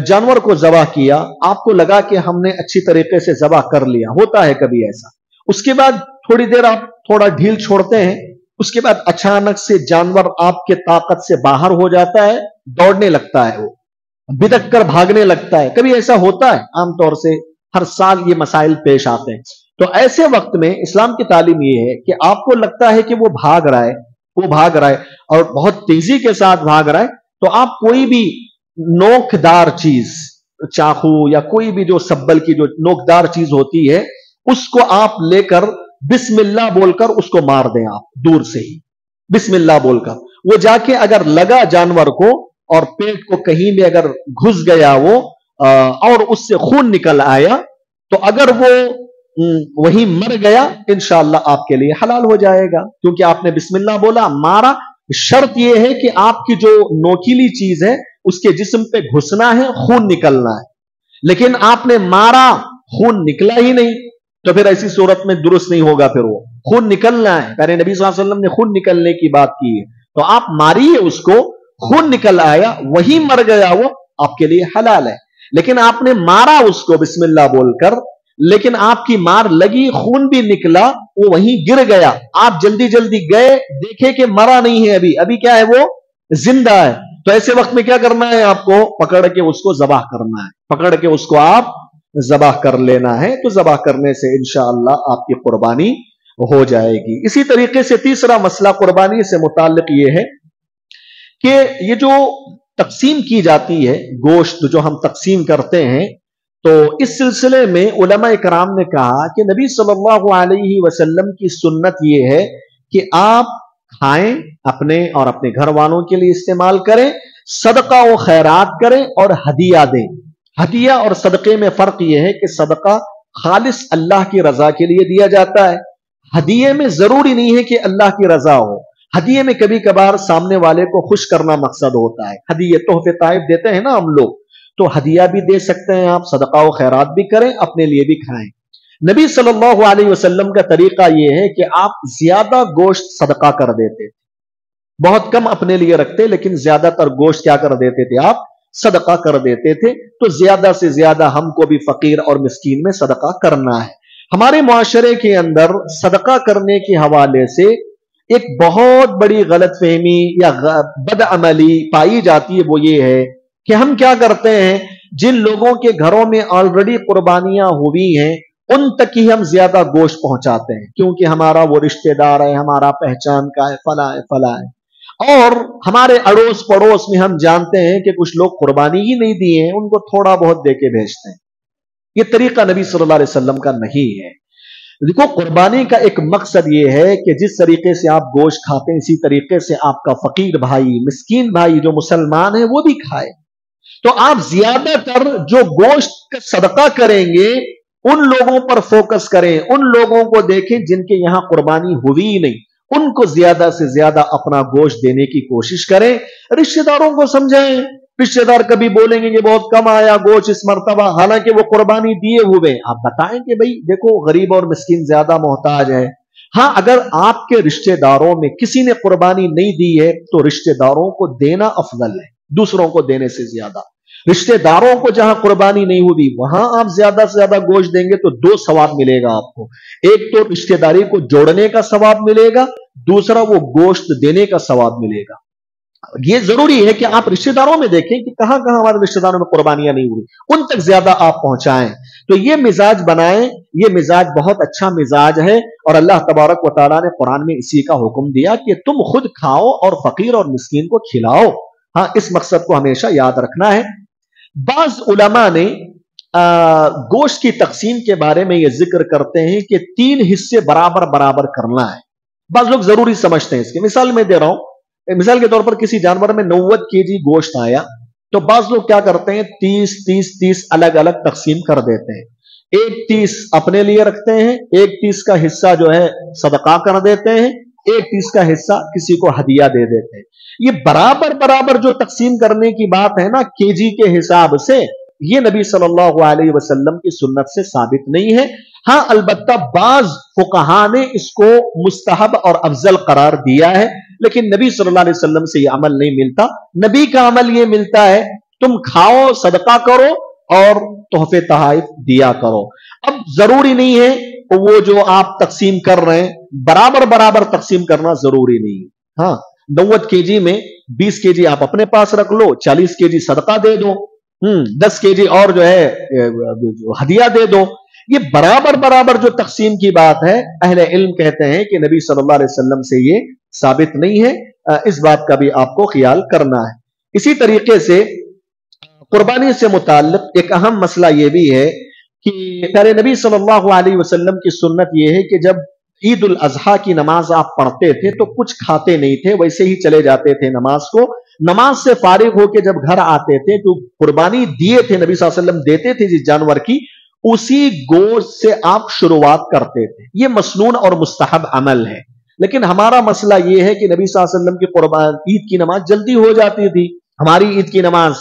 जानवर को ज़बाह किया, आपको लगा कि हमने अच्छी तरीके से ज़बाह कर लिया, होता है कभी ऐसा, उसके बाद थोड़ी देर आप थोड़ा ढील छोड़ते हैं, उसके बाद अचानक से जानवर आपके ताकत से बाहर हो जाता है, दौड़ने लगता है, वो बिदक कर भागने लगता है। कभी ऐसा होता है? आमतौर से हर साल ये मसाइल पेश आते हैं। तो ऐसे वक्त में इस्लाम की तालीम ये है कि आपको लगता है कि वो भाग रहा है और बहुत तेजी के साथ भाग रहा है, तो आप कोई भी नोकदार चीज, चाकू या कोई भी जो सब्बल की जो नोकदार चीज होती है, उसको आप लेकर बिस्मिल्लाह बोलकर उसको मार दें। आप दूर से ही बिस्मिल्लाह बोलकर, वो जाके अगर लगा जानवर को और पेट को कहीं में अगर घुस गया वो और उससे खून निकल आया, तो अगर वो वहीं मर गया, इंशाअल्लाह आपके लिए हलाल हो जाएगा, क्योंकि आपने बिस्मिल्लाह बोला, मारा। शर्त यह है कि आपकी जो नोकीली चीज है उसके जिस्म पे घुसना है, खून निकलना है। लेकिन आपने मारा, खून निकला ही नहीं, तो फिर ऐसी सूरत में दुरुस्त नहीं होगा। फिर वो खून निकलना है, प्यारे नबी सल्लल्लाहु अलैहि वसल्लम ने खून निकलने की बात की है, तो आप मारिए उसको, खून निकल आया, वही मर गया, वो आपके लिए हलाल है। लेकिन आपने मारा उसको बिस्मिल्लाह बोलकर, लेकिन आपकी मार लगी, खून भी निकला, वो वहीं गिर गया, आप जल्दी जल्दी गए, देखे कि मरा नहीं है, अभी क्या है, वो जिंदा है। तो ऐसे वक्त में क्या करना है? आपको पकड़ के उसको ज़बाह करना है, पकड़ के उसको आप ज़बाह कर लेना है। तो ज़बाह करने से इंशाअल्लाह आपकी कुर्बानी हो जाएगी। इसी तरीके से तीसरा मसला कुर्बानी से मुताल्लिक ये है कि ये जो तकसीम की जाती है, गोश्त जो हम तकसीम करते हैं, तो इस सिलसिले में उलमा इकराम ने कहा कि नबी सल्लल्लाहु अलैहि वसल्लम की सुन्नत ये है कि आप खाएं, अपने और अपने घर वालों के लिए इस्तेमाल करें, सदका व खैरात करें और हदिया दें। हदिया और सदके में फर्क यह है कि सदका खालिस अल्लाह की रजा के लिए दिया जाता है, हदिये में जरूरी नहीं है कि अल्लाह की रजा हो। हदिये में कभी कभार सामने वाले को खुश करना मकसद होता है। हदिये तोहफे ताइफ देते हैं ना हम लोग, तो हदिया भी दे सकते हैं आप, सदका व खैरात भी करें, अपने लिए भी खाएं। नबी सल्लल्लाहु अलैहि वसल्लम का तरीका यह है कि आप ज्यादा गोश्त सदका कर देते थे, बहुत कम अपने लिए रखते, लेकिन ज्यादातर गोश्त क्या कर देते थे? आप सदका कर देते थे। तो ज्यादा से ज्यादा हमको भी फकीर और मिस्कीन में सदका करना है। हमारे मुआशरे के अंदर सदका करने के हवाले से एक बहुत बड़ी गलतफहमी या बदअमली पाई जाती है, वो ये है कि हम क्या करते हैं, जिन लोगों के घरों में ऑलरेडी कुर्बानियां हुई हैं उन तक ही हम ज्यादा गोश्त पहुंचाते हैं, क्योंकि हमारा वो रिश्तेदार है, हमारा पहचान का है, फला है फला है। और हमारे अड़ोस पड़ोस में हम जानते हैं कि कुछ लोग कुर्बानी ही नहीं दिए हैं, उनको थोड़ा बहुत देके भेजते हैं। ये तरीका नबी सल्लल्लाहु अलैहि वसल्लम का नहीं है। देखो, कुर्बानी का एक मकसद ये है कि जिस तरीके से आप गोश्त खाते हैं, इसी तरीके से आपका फकीर भाई, मिस्कीन भाई जो मुसलमान है वो भी खाए। तो आप ज्यादातर जो गोश्त का सदका करेंगे उन लोगों पर फोकस करें, उन लोगों को देखें जिनके यहां कुर्बानी हुई ही नहीं, उनको ज्यादा से ज्यादा अपना गोश्त देने की कोशिश करें। रिश्तेदारों को समझाएं, रिश्तेदार कभी बोलेंगे ये बहुत कम आया गोश्त इस मर्तबा, हालांकि वो कुर्बानी दिए हुए, आप बताएं कि भाई देखो गरीब और मिस्कीन ज्यादा मोहताज है। हां, अगर आपके रिश्तेदारों में किसी ने कुर्बानी नहीं दी है तो रिश्तेदारों को देना अफजल है दूसरों को देने से ज्यादा। रिश्तेदारों को जहां कुर्बानी नहीं हुई वहां आप ज्यादा से ज्यादा गोश्त देंगे तो दो सवाब मिलेगा आपको। एक तो रिश्तेदारी को जोड़ने का सवाब मिलेगा, दूसरा वो गोश्त देने का सवाब मिलेगा। ये जरूरी है कि आप रिश्तेदारों में देखें कि कहां कहां हमारे रिश्तेदारों में कुर्बानियां नहीं हुई, उन तक ज्यादा आप पहुंचाएं। तो ये मिजाज बनाएं, ये मिजाज बहुत अच्छा मिजाज है और अल्लाह तबारक व तआला ने कुरान में इसी का हुक्म दिया कि तुम खुद खाओ और फकीर और मिस्कीन को खिलाओ। हां, इस मकसद को हमेशा याद रखना है। बाज उलमा ने गोश्त की तकसीम के बारे में यह जिक्र करते हैं कि 3 हिस्से बराबर बराबर करना है। बाज लोग जरूरी समझते हैं इसकी मिसाल मैं दे रहा हूं। मिसाल के तौर पर किसी जानवर में 90 केजी गोश्त आया, तो बाज लोग क्या करते हैं 30 अलग अलग तकसीम कर देते हैं। एक 30 अपने लिए रखते हैं, एक 30 का हिस्सा जो है सदका कर देते हैं, एक 30 का हिस्सा किसी को हदिया दे देते हैं। ये बराबर बराबर जो तकसीम करने की बात है ना केजी के हिसाब से, ये नबी सल्लल्लाहु अलैहि वसल्लम की सुन्नत से साबित नहीं है। हां, अलबत्ता बाज फुकहा ने इसको मुस्तहब और अफजल करार दिया है, लेकिन नबी सल्लल्लाहु अलैहि वसल्लम से यह अमल नहीं मिलता। नबी का अमल यह मिलता है तुम खाओ, सदका करो और तोहफे तहाइफ दिया करो। अब जरूरी नहीं है वो जो आप तकसीम कर रहे हैं बराबर बराबर तकसीम करना जरूरी नहीं है। हाँ, 90 केजी में 20 केजी आप अपने पास रख लो, 40 केजी सदका दे दो, 10 केजी और जो है हदिया दे दो। ये बराबर बराबर जो तकसीम की बात है, अहले इल्म कहते हैं कि नबी सल्लल्लाहु अलैहि वसल्लम से ये साबित नहीं है। इस बात का भी आपको ख्याल करना है। इसी तरीके से कुर्बानी से मुताल्लिक एक अहम मसला यह भी है कि प्यारे नबी सल्लल्लाहु अलैहि वसल्लम की सुन्नत यह है कि जब ईद उल अजहा की नमाज आप पढ़ते थे तो कुछ खाते नहीं थे, वैसे ही चले जाते थे नमाज को। नमाज से फारिग होकर जब घर आते थे तो कुर्बानी दिए थे नबी सल्लल्लाहु अलैहि वसल्लम देते थे जिस जानवर की, उसी गोश्त से आप शुरुआत करते थे। ये मसनून और मुस्तहब अमल है। लेकिन हमारा मसला यह है कि नबी सल्लल्लाहु अलैहि वसल्लम की कुर्बान ईद की नमाज जल्दी हो जाती थी। हमारी ईद की नमाज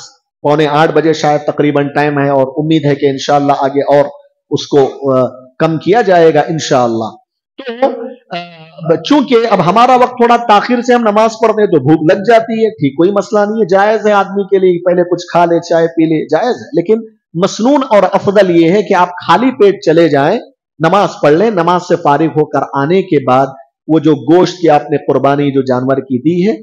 7:45 बजे शायद तकरीबन टाइम है, और उम्मीद है कि इंशाअल्लाह आगे और उसको कम किया जाएगा इंशाअल्लाह। तो चूंकि अब हमारा वक्त थोड़ा ताखिर से हम नमाज पढ़ते हैं तो भूख लग जाती है, ठीक, कोई मसला नहीं है, जायज है आदमी के लिए पहले कुछ खा ले, चाय पी ले, जायज है। लेकिन मसनून और अफजल ये है कि आप खाली पेट चले जाएं, नमाज पढ़ लें, नमाज से फारिग होकर आने के बाद वो जो गोश्त की आपने कुर्बानी जो जानवर की दी है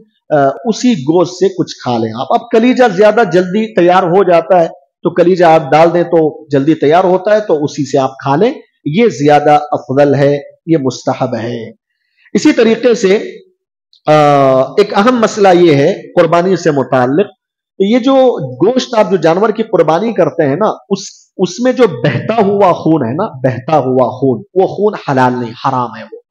उसी गोश्त से कुछ खा लें आप। अब कलीजा ज्यादा जल्दी तैयार हो जाता है तो कलीजा आप डाल दें तो जल्दी तैयार होता है, तो उसी से आप खा लें, ये ज्यादा अफजल है, ये मुस्तहब है। इसी तरीके से एक अहम मसला ये है कुर्बानी से मुताल्लिक, ये जो गोश्त आप जो जानवर की कुर्बानी करते हैं ना, उसमें जो बहता हुआ खून है ना, बहता हुआ खून, वो खून हलाल नहीं, हराम है वो।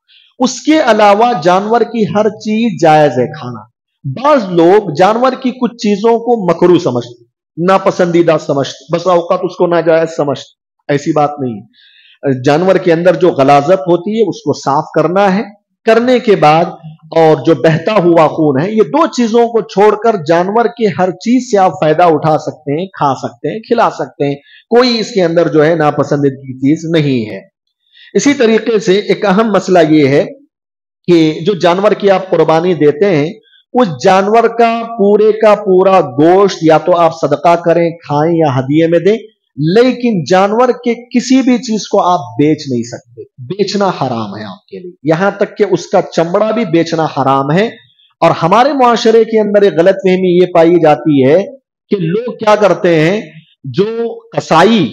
उसके अलावा जानवर की हर चीज जायज है खाना। बाज लोग जानवर की कुछ चीजों को मकरूह समझते, नापसंदीदा समझते, बस औकात उसको नाजायज समझते। ऐसी बात नहीं है। जानवर के अंदर जो गलाजत होती है उसको साफ करना है, करने के बाद और जो बहता हुआ खून है, ये दो चीजों को छोड़कर जानवर की हर चीज से आप फायदा उठा सकते हैं, खा सकते हैं, खिला सकते हैं। कोई इसके अंदर जो है नापसंदीदा की चीज नहीं है। इसी तरीके से एक अहम मसला यह है कि जो जानवर की आप कुर्बानी देते हैं, उस जानवर का पूरा गोश्त या तो आप सदका करें, खाएं या हदिये में दें, लेकिन जानवर के किसी भी चीज को आप बेच नहीं सकते। बेचना हराम है आपके लिए, यहां तक कि उसका चमड़ा भी बेचना हराम है। और हमारे मुआशरे के अंदर एक गलतफहमी ये पाई जाती है कि लोग क्या करते हैं, जो कसाई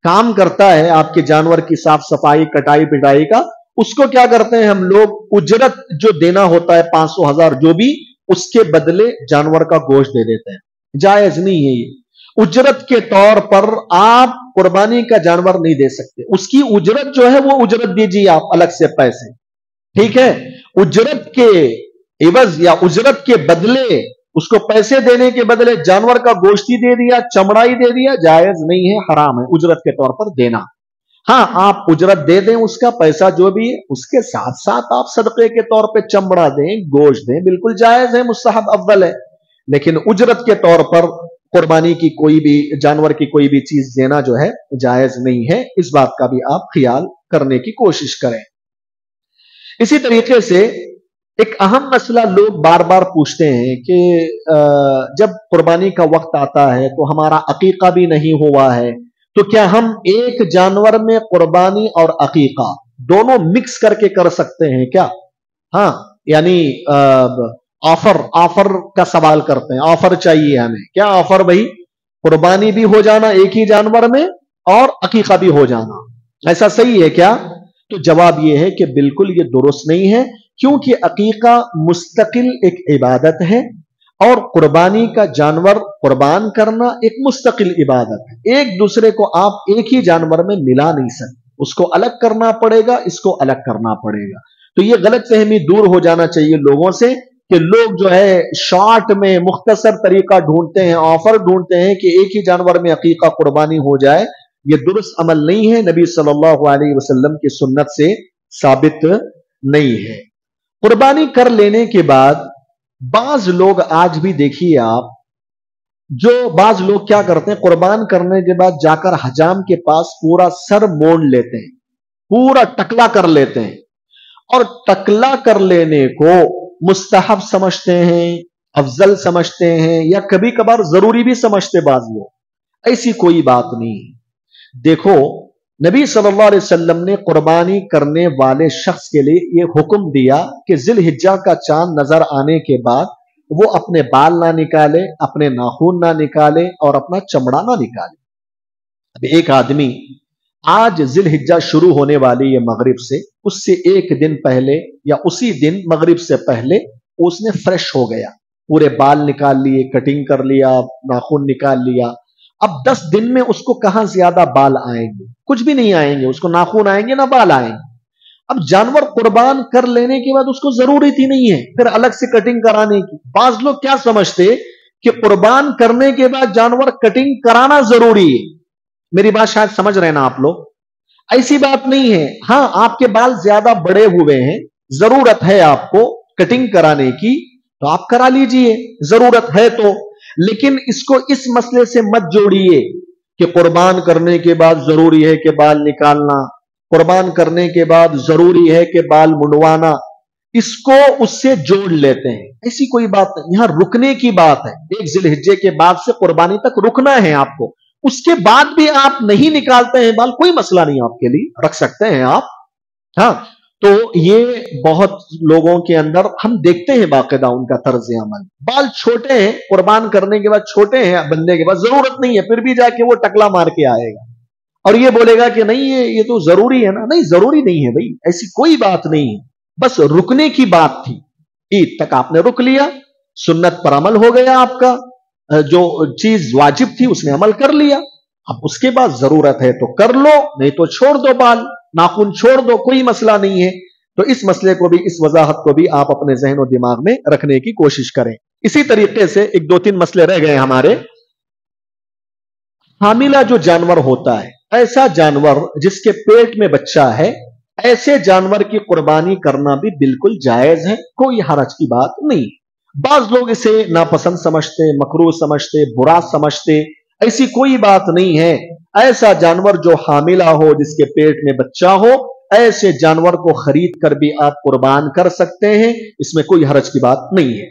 काम करता है आपके जानवर की साफ सफाई, कटाई पिटाई का, उसको क्या करते हैं हम लोग, उजरत जो देना होता है 500,000 जो भी, उसके बदले जानवर का गोश्त दे देते हैं। जायज नहीं है ये। उजरत के तौर पर आप कुर्बानी का जानवर नहीं दे सकते। उसकी उजरत जो है वो उजरत दीजिए आप अलग से पैसे, ठीक है। उजरत के एवज या उजरत के बदले, उसको पैसे देने के बदले जानवर का गोश्त ही दे दिया, चमड़ा ही दे दिया, जायज नहीं है, हराम है उजरत के तौर पर देना। हाँ, आप उजरत दे दें, उसका पैसा जो भी है, उसके साथ साथ आप सदके के तौर पे चमड़ा दें, गोश्त दें, बिल्कुल जायज है, मुस्तहब अव्वल है। लेकिन उजरत के तौर पर कुर्बानी की कोई भी जानवर की कोई भी चीज देना जो है जायज नहीं है। इस बात का भी आप ख्याल करने की कोशिश करें। इसी तरीके से एक अहम मसला लोग बार बार पूछते हैं कि जब कुर्बानी का वक्त आता है तो हमारा अकीका भी नहीं हुआ है, तो क्या हम एक जानवर में कुर्बानी और अकीका दोनों मिक्स करके कर सकते हैं क्या? हाँ, यानी ऑफर का सवाल करते हैं, ऑफर चाहिए हमें, क्या ऑफर भाई? कुर्बानी भी हो जाना एक ही जानवर में और अकीका भी हो जाना, ऐसा सही है क्या? तो जवाब यह है कि बिल्कुल ये दुरुस्त नहीं है, क्योंकि अकीका मुस्तकिल एक इबादत है और कुर्बानी का जानवर कुर्बान करना एक मुस्तकिल इबादत है। एक दूसरे को आप एक ही जानवर में मिला नहीं सकते, उसको अलग करना पड़ेगा, इसको अलग करना पड़ेगा। तो ये गलतफहमी दूर हो जाना चाहिए लोगों से कि लोग जो है शॉर्ट में मुख्तसर तरीका ढूंढते हैं, ऑफर ढूंढते हैं कि एक ही जानवर में अकीका कुर्बानी हो जाए। ये दुरुस्त अमल नहीं है, नबी सल्लल्लाहु अलैहि वसल्लम की सुन्नत से साबित नहीं है। कुर्बानी कर लेने के बाद बाज लोग, आज भी देखिए आप, जो बाज लोग क्या करते हैं, कुर्बान करने के बाद जाकर हजाम के पास पूरा सर मोड़ लेते हैं, पूरा टकला कर लेते हैं, और टकला कर लेने को मुस्तहब समझते हैं, अफजल समझते हैं, या कभी कभार जरूरी भी समझते बाज लोग। ऐसी कोई बात नहीं। देखो, نبی صلی اللہ علیہ وسلم نے قربانی کرنے والے شخص کے لیے یہ حکم دیا کہ ذی الحجہ کا چاند نظر آنے کے بعد وہ اپنے بال نہ نکالے، اپنے ناخن نہ نکالے اور اپنا چمڑا نہ نکالے۔ اب ایک آدمی آج ذی الحجہ شروع ہونے والی یہ مغرب سے، اس سے ایک دن پہلے یا اسی دن مغرب سے پہلے اس نے فریش ہو گیا، پورے بال نکال لیے، کٹنگ کر لیا، ناخن نکال لیا۔ اب 10 دن میں اس کو کہاں زیادہ بال آئیں گے؟ کچھ بھی نہیں آئیں گے، اس کو ناخن آئیں گے نہ بال آئیں گے۔ اب جانور قربان کر لینے کے بعد اس کو ضرورت ہی نہیں ہے پھر الگ سے کٹنگ کرانے کی۔ بعض لوگ کیا سمجھتے کہ قربان کرنے کے بعد جانور کٹنگ کرانا ضروری ہے۔ میری بات شاید سمجھ رہے نا آپ لوگ؟ ایسی بات نہیں ہے۔ ہاں، آپ کے بال زیادہ بڑے ہوئے ہیں، ضرورت ہے آپ کو کٹنگ کرانے کی تو آپ کرا لیجئے، ضرورت ہے تو، لیکن اس کو اس مسئلے سے مت جوڑیے کہ قربان کرنے کے بعد ضروری ہے کہ بال نکالنا، قربان کرنے کے بعد ضروری ہے کہ بال منڈوانا، اس کو اس سے جوڑ لیتے ہیں۔ ایسی کوئی بات نہیں، یہاں رکنے کی بات ہے۔ ایک ذی الحجہ کے بعد سے قربانی تک رکنا ہے آپ کو، اس کے بعد بھی آپ نہیں نکالتے ہیں بال، کوئی مسئلہ نہیں، آپ کے لیے رکھ سکتے ہیں آپ۔ ہاں، تو یہ بہت لوگوں کے اندر ہم دیکھتے ہیں باقاعدہ ان کا طرز عمل، بال چھوٹے ہیں، قربان کرنے کے بعد چھوٹے ہیں بندے کے بعد، ضرورت نہیں ہے، پھر بھی جا کے وہ ٹکلا مار کے آئے گا اور یہ بولے گا کہ نہیں یہ تو ضروری ہے نا۔ نہیں، ضروری نہیں ہے بھائی، ایسی کوئی بات نہیں ہے، بس رکنے کی بات تھی۔ عید تک آپ نے رک لیا، سنت پر عمل ہو گیا، آپ کا جو چیز واجب تھی اس نے عمل کر لیا، اب اس کے بعد ضرورت ہے تو کر لو، نہیں تو چھوڑ دو، بال ناخن چھوڑ دو، کوئی مسئلہ نہیں ہے۔ تو اس مسئلے کو بھی، اس وضاحت کو بھی آپ اپنے ذہن و دماغ میں رکھنے کی کوشش کریں۔ اسی طریقے سے ایک دو تین مسئلے رہ گئے ہمارے۔ حاملہ جو جانور ہوتا ہے، ایسا جانور جس کے پیٹ میں بچہ ہے، ایسے جانور کی قربانی کرنا بھی بالکل جائز ہے، کوئی حرج کی بات نہیں۔ بعض لوگ اسے ناپسند سمجھتے، مکروہ سمجھتے، برا سمجھتے، ایسی کوئی بات نہیں ہے۔ ایسا جانور جو حاملہ ہو، جس کے پیٹ میں بچہ ہو، ایسے جانور کو خرید کر بھی آپ قربان کر سکتے ہیں، اس میں کوئی حرج کی بات نہیں ہے۔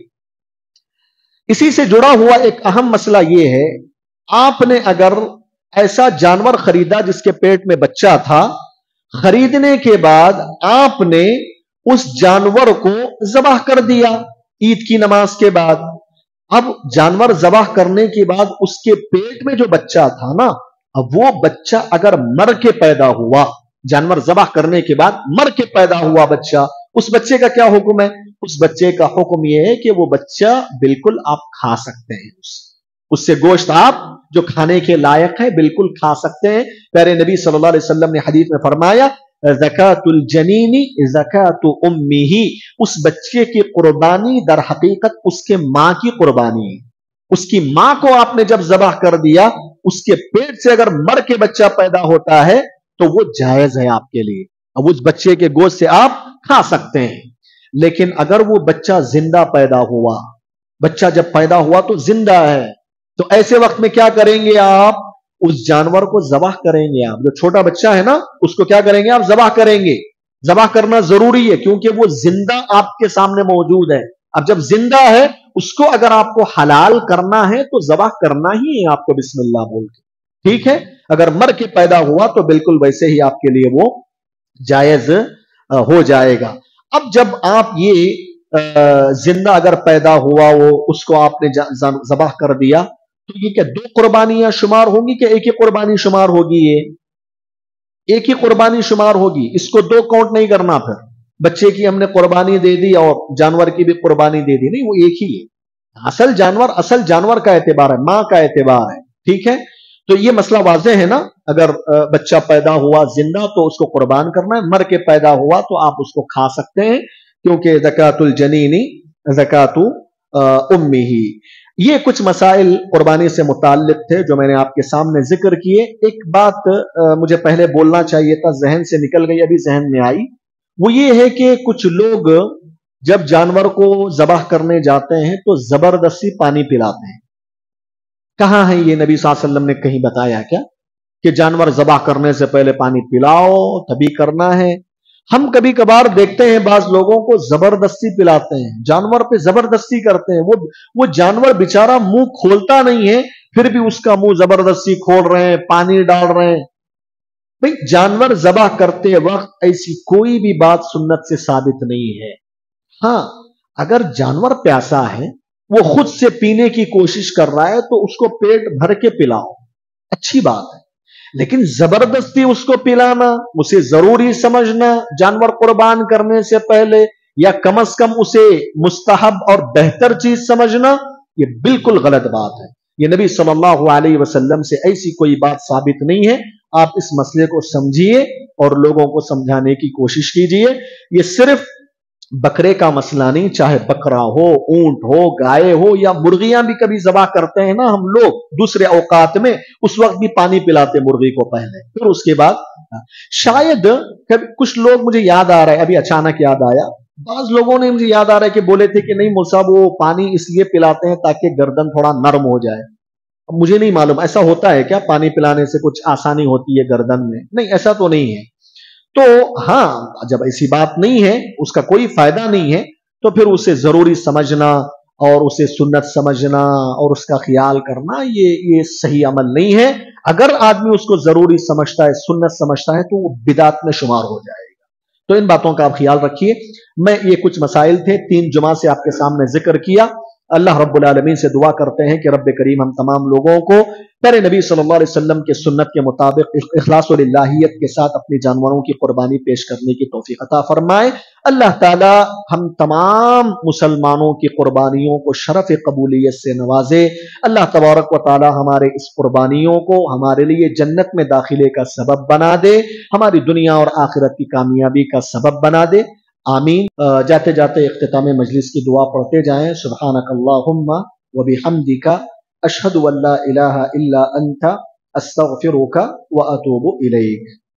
اسی سے جڑا ہوا ایک اہم مسئلہ یہ ہے، آپ نے اگر ایسا جانور خریدا جس کے پیٹ میں بچہ تھا، خریدنے کے بعد آپ نے اس جانور کو ذبح کر دیا عید کی نماز کے بعد۔ اب جانور ذبح کرنے کے بعد اس کے پیٹ میں جو بچہ تھا نا، اب وہ بچہ اگر مر کے پیدا ہوا، جانور ذبح کرنے کے بعد مر کے پیدا ہوا بچہ، اس بچے کا کیا حکم ہے؟ اس بچے کا حکم یہ ہے کہ وہ بچہ بالکل آپ کھا سکتے ہیں، اس سے گوشت آپ جو کھانے کے لائق ہے بالکل کھا سکتے ہیں۔ پیارے نبی صلی اللہ علیہ وسلم نے حدیث میں فرمایا، زکاۃ الجنین زکاۃ امہ، اس بچے کی قربانی در حقیقت اس کے ماں کی قربانی ہے۔ اس کی ماں کو آپ نے جب ذبح کر دیا، اس کے پیٹ سے اگر مر کے بچہ پیدا ہوتا ہے تو وہ جائز ہے آپ کے لیے، اب اس بچے کے گوشت سے آپ کھا سکتے ہیں۔ لیکن اگر وہ بچہ زندہ پیدا ہوا، بچہ جب پیدا ہوا تو زندہ ہے، تو ایسے وقت میں کیا کریں گے؟ آپ اس جانور کو ذبح کریں گے۔ آپ جو چھوٹا بچہ ہے نا، اس کو کیا کریں گے؟ آپ ذبح کریں گے۔ ذبح کرنا ضروری ہے کیونکہ وہ زندہ آپ کے سامنے موجود ہے۔ اب جب زندہ ہے، اس کو اگر آپ کو حلال کرنا ہے تو ذبح کرنا ہی ہے آپ کو، بسم اللہ بول کے، ٹھیک ہے؟ اگر مر کے پیدا ہوا تو بالکل ویسے ہی آپ کے لیے وہ جائز ہو جائے گا۔ اب جب آپ یہ زندہ اگر پیدا ہوا، وہ اس کو آپ نے ذبح کر دیا، تو یہ کیا 2 قربانیاں شمار ہوں گی کہ ایک ہی قربانی شمار ہوگی؟ یہ ایک ہی قربانی شمار ہوگی، اس کو 2 کاؤنٹ نہیں کرنا۔ پھر بچے کی ہم نے قربانی دے دی اور جانور کی بھی قربانی دے دی، نہیں، وہ ایک ہی ہے۔ اصل جانور کا اعتبار ہے، ماں کا اعتبار ہے، ٹھیک ہے؟ تو یہ مسئلہ واضح ہے نا؟ اگر بچہ پیدا ہوا زندہ تو اس کو قربان کرنا ہے، مر کے پیدا ہوا تو آپ اس کو کھا سکتے ہیں، کیونکہ زکاۃ الجنین زکاۃ امہ۔ یہ کچھ مسائل قربانی سے متعلق تھے جو میں نے آپ کے سامنے ذکر کیے۔ ایک بات مجھے پہلے بولنا چاہیے تھا، ذہن سے نکل گئی، ابھی ذہن میں آئی، وہ یہ ہے کہ کچھ لوگ جب جانور کو ذبح کرنے جاتے ہیں تو زبردستی پانی پلاتے ہیں۔ کہاں ہے یہ؟ نبی صلی اللہ علیہ وسلم نے کہیں بتایا کیا کہ جانور ذبح کرنے سے پہلے پانی پلاؤ تبھی کرنا ہے؟ ہم کبھی کبھار دیکھتے ہیں بعض لوگوں کو زبردستی پلاتے ہیں، جانور پہ زبردستی کرتے ہیں، وہ جانور بیچارہ منہ کھولتا نہیں ہے، پھر بھی اس کا منہ زبردستی کھول رہے ہیں، پانی ڈال رہے ہیں۔ भाई जानवर ज़बह करते वक्त ऐसी कोई भी बात सुन्नत से साबित नहीं है। हाँ, अगर जानवर प्यासा है, वो खुद से पीने की कोशिश कर रहा है, तो उसको पेट भर के पिलाओ, अच्छी बात है। लेकिन जबरदस्ती उसको पिलाना, उसे जरूरी समझना जानवर कुर्बान करने से पहले, या कम से कम उसे मुस्तहब और बेहतर चीज समझना, ये बिल्कुल गलत बात है। ये नबी सल्लल्लाहु अलैहि वसल्लम से ऐसी कोई बात साबित नहीं है। आप इस मसले को समझिए और लोगों को समझाने की कोशिश कीजिए। ये सिर्फ बकरे का मसला नहीं, चाहे बकरा हो, ऊंट हो, गाय हो, या मुर्गियां भी कभी ज़बह करते हैं ना हम लोग दूसरे औकात में, उस वक्त भी पानी पिलाते मुर्गी को पहले, फिर उसके बाद शायद कभी कुछ लोग, मुझे याद आ रहा है, अभी अचानक याद आया, बाज लोगों ने मुझे याद आ रहा है कि बोले थे कि नहीं मूसा वो पानी इसलिए पिलाते हैं ताकि गर्दन थोड़ा नरम हो जाए। अब मुझे नहीं मालूम ऐसा होता है क्या, पानी पिलाने से कुछ आसानी होती है गर्दन में? नहीं, ऐसा तो नहीं है। तो हाँ, जब ऐसी बात नहीं है, उसका कोई फायदा नहीं है, तो फिर उसे जरूरी समझना और उसे सुन्नत समझना और उसका ख्याल करना, ये सही अमल नहीं है। अगर आदमी उसको जरूरी समझता है, सुन्नत समझता है, तो वो बिदात में शुमार हो जाएगा। तो इन बातों का आप ख्याल रखिए। मैं ये कुछ मसाइल थे 3 जुमा से आपके सामने जिक्र किया। अल्लाह रब्बुल आलमीन से दुआ करते हैं कि रब्बे करीम हम तमाम लोगों को प्यारे नबी सल्लल्लाहु अलैहि वसल्लम के सुन्नत के मुताबिक इखलास और लिल्लाहियत के साथ अपनी जानवरों की कुर्बानी पेश करने की तौफीक अता फरमाए। अल्लाह ताला हम तमाम मुसलमानों की कुर्बानियों को शरफ कबूलियत से नवाजे। अल्लाह तबारक व तआला हमारे इस कुर्बानियों को हमारे लिए जन्नत में दाखिले का सबब बना दे, हमारी दुनिया और आखिरत की कामयाबी का सबब बना दे। आमीन। जाते जाते इख्तिताम मजलिस की दुआ पढ़ते जाएं। सुब्हानकल्लाहुम्मा व बिहम्दिका अशहदु अल्ला इलाहा इल्ला अंता अस्तगफिरुका व अतूबु इलैक।